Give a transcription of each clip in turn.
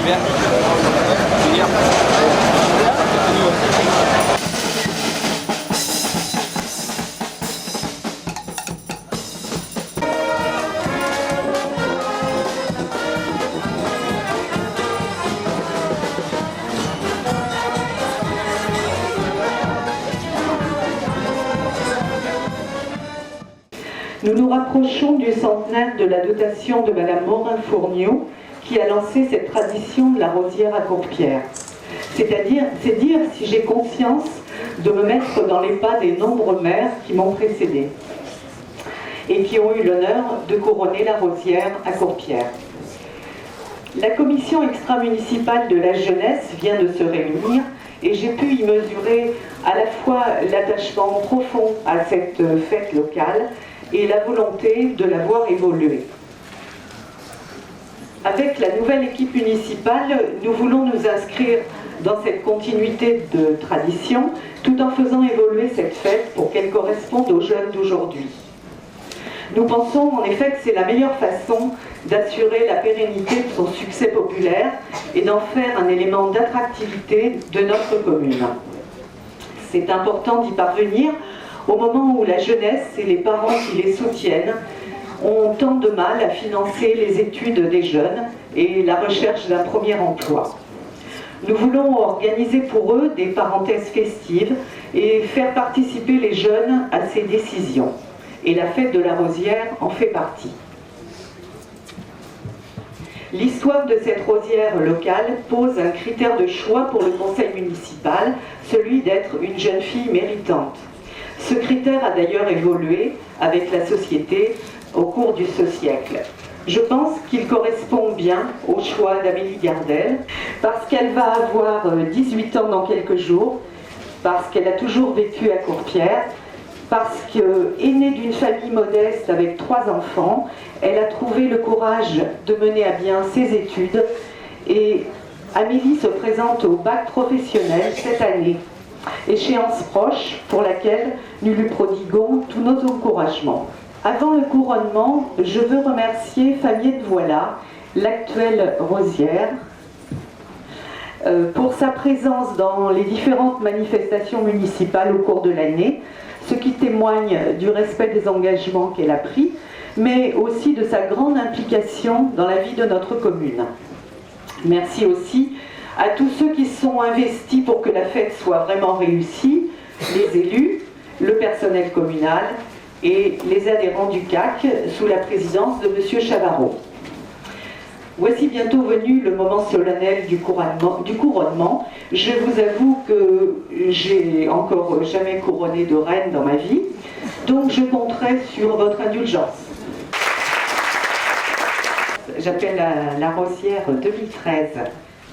bien. Nous nous rapprochons du centenaire de la dotation de Madame Morin-Fourniot qui a lancé cette tradition de la rosière à Courpierre. C'est dire si j'ai conscience de me mettre dans les pas des nombreux maires qui m'ont précédé et qui ont eu l'honneur de couronner la rosière à Courpierre. La commission extra-municipale de la jeunesse vient de se réunir et j'ai pu y mesurer à la fois l'attachement profond à cette fête locale et la volonté de la voir évoluer. Avec la nouvelle équipe municipale, nous voulons nous inscrire dans cette continuité de tradition, tout en faisant évoluer cette fête pour qu'elle corresponde aux jeunes d'aujourd'hui. Nous pensons en effet que c'est la meilleure façon d'assurer la pérennité de son succès populaire et d'en faire un élément d'attractivité de notre commune. C'est important d'y parvenir au moment où la jeunesse et les parents qui les soutiennent ont tant de mal à financer les études des jeunes et la recherche d'un premier emploi. Nous voulons organiser pour eux des parenthèses festives et faire participer les jeunes à ces décisions. Et la fête de la rosière en fait partie. L'histoire de cette rosière locale pose un critère de choix pour le conseil municipal, celui d'être une jeune fille méritante. Ce critère a d'ailleurs évolué avec la société au cours du siècle. Je pense qu'il correspond bien au choix d'Amélie Gardel, parce qu'elle va avoir 18 ans dans quelques jours, parce qu'elle a toujours vécu à Courpierre, parce qu'aînée d'une famille modeste avec 3 enfants, elle a trouvé le courage de mener à bien ses études et Amélie se présente au bac professionnel cette année. Échéance proche pour laquelle nous lui prodiguons tous nos encouragements. Avant le couronnement, je veux remercier Fabienne Voilà, l'actuelle rosière, pour sa présence dans les différentes manifestations municipales au cours de l'année, ce qui témoigne du respect des engagements qu'elle a pris, mais aussi de sa grande implication dans la vie de notre commune. Merci aussi à tous ceux qui sont investis pour que la fête soit vraiment réussie, les élus, le personnel communal et les adhérents du CAC sous la présidence de M. Chavarot. Voici bientôt venu le moment solennel du couronnement. Je vous avoue que j'ai encore jamais couronné de reine dans ma vie, donc je compterai sur votre indulgence. J'appelle la rosière 2013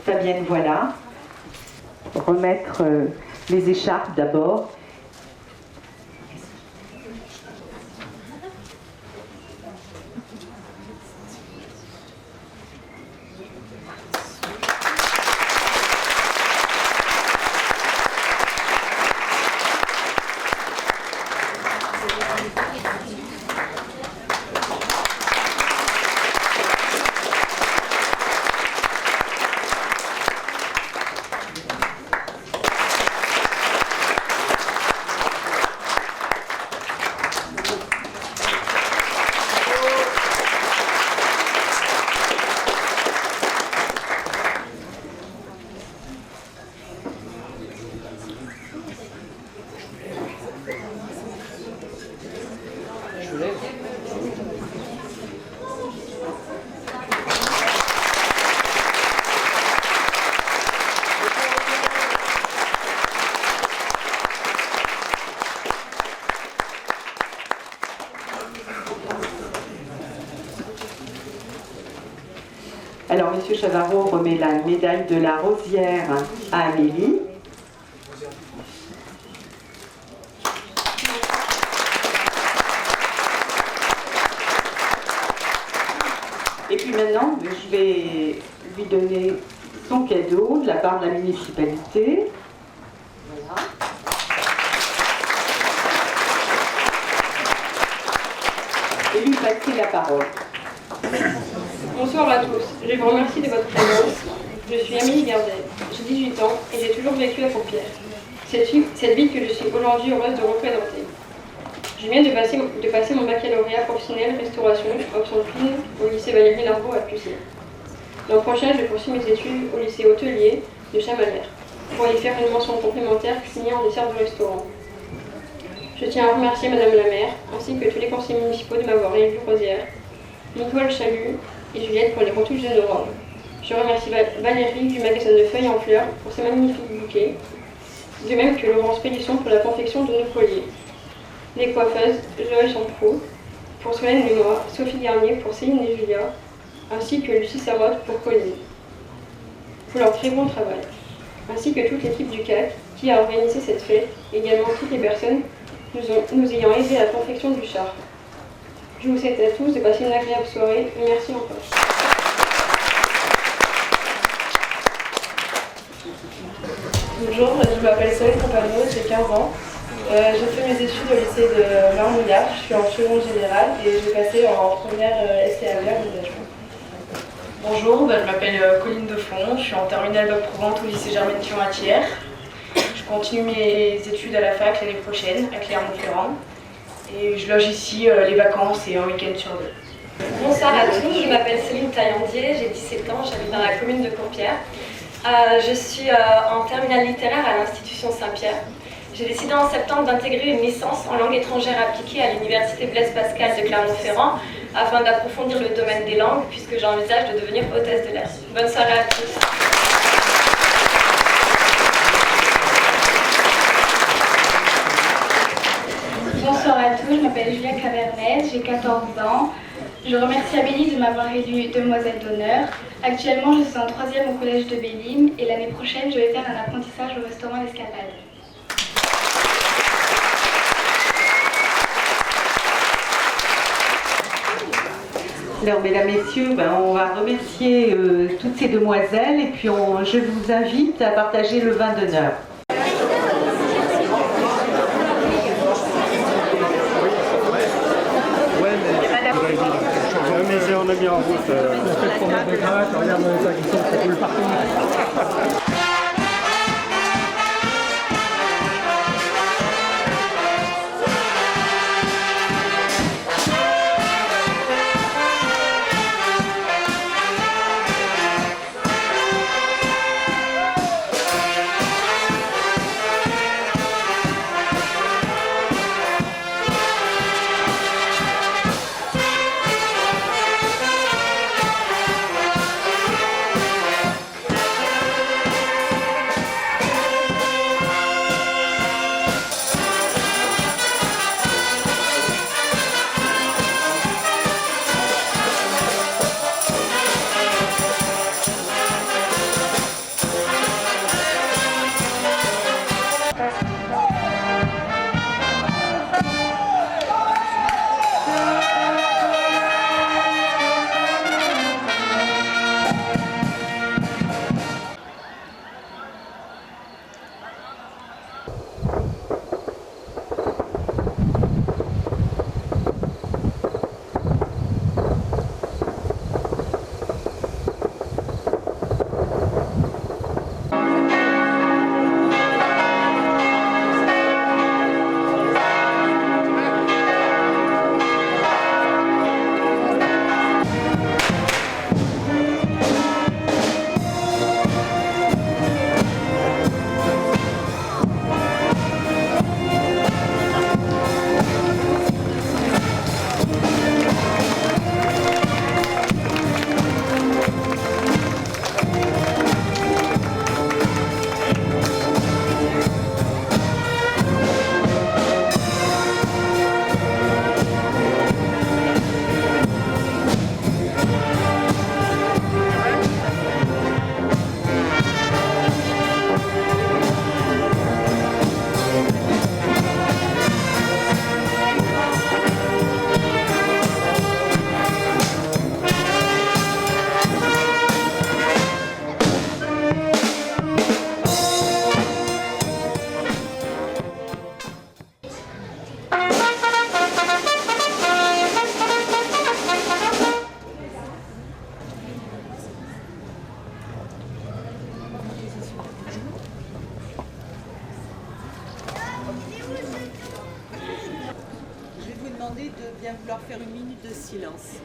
Fabienne Voilà, remettre les écharpes d'abord. Alors, M. Chavarot remet la médaille de la rosière à Amélie. Et puis maintenant, je vais lui donner son cadeau de la part de la municipalité. Voilà. Et lui passer la parole. Bonsoir à tous. Je vous remercie de votre présence. Je suis Amélie Gardet, j'ai 18 ans et j'ai toujours vécu à Compiègne. Cette ville que je suis aujourd'hui heureuse de représenter. Je viens de passer mon baccalauréat professionnel restauration, option cuisine, au lycée Valérie Larbaud à Pucy. L'an prochain, je poursuis mes études au lycée hôtelier de Chamalières pour y faire une mention complémentaire signée en dessert de restaurant. Je tiens à remercier Madame la maire ainsi que tous les conseillers municipaux de m'avoir élu Rosière, Nicole Chalut et Juliette pour les retouches de nos robes. Je remercie Valérie du magasin de feuilles en fleurs pour ses magnifiques bouquets, de même que Laurence Pélisson pour la confection de nos colliers. Les coiffeuses Joël Champrou pour Solène Lemoy, Sophie Garnier pour Céline et Julia, ainsi que Lucie Sarotte pour Colline, pour leur très bon travail, ainsi que toute l'équipe du CAC qui a organisé cette fête, également toutes les personnes nous ayant aidé à la confection du char. Je vous souhaite à tous de passer une agréable soirée et merci encore. Bonjour, je m'appelle Solène Compagnon, j'ai 15 ans. J'ai fait mes études au lycée de Marmouillard, je suis en seconde générale et je vais passer en première STAV engagement. Bonjour, je m'appelle Colline Defond, je suis en terminale bac pro vente au lycée Germaine Thion à Thiers. Je continue mes études à la fac l'année prochaine à Clermont-Ferrand et je loge ici les vacances et un week-end sur deux. Bonsoir à tous, je m'appelle Céline Taillandier, j'ai 17 ans, j'habite dans la commune de Compiègne. Je suis en terminale littéraire à l'institution Saint-Pierre. J'ai décidé en septembre d'intégrer une licence en langue étrangère appliquée à l'université Blaise Pascal de Clermont-Ferrand afin d'approfondir le domaine des langues puisque j'envisage de devenir hôtesse de l'air. Bonne soirée à tous. Bonsoir à tous, je m'appelle Julia Cabernet, j'ai 14 ans. Je remercie Amélie de m'avoir élue demoiselle d'honneur. Actuellement, je suis en 3e au collège de Bélim et l'année prochaine, je vais faire un apprentissage au restaurant L'Escapade. Alors, mesdames, messieurs, on va remercier toutes ces demoiselles et puis je vous invite à partager le vin d'honneur. Mais on a mis en route. Regarde ça qui sort, ça coule partout. bien vouloir faire une minute de silence.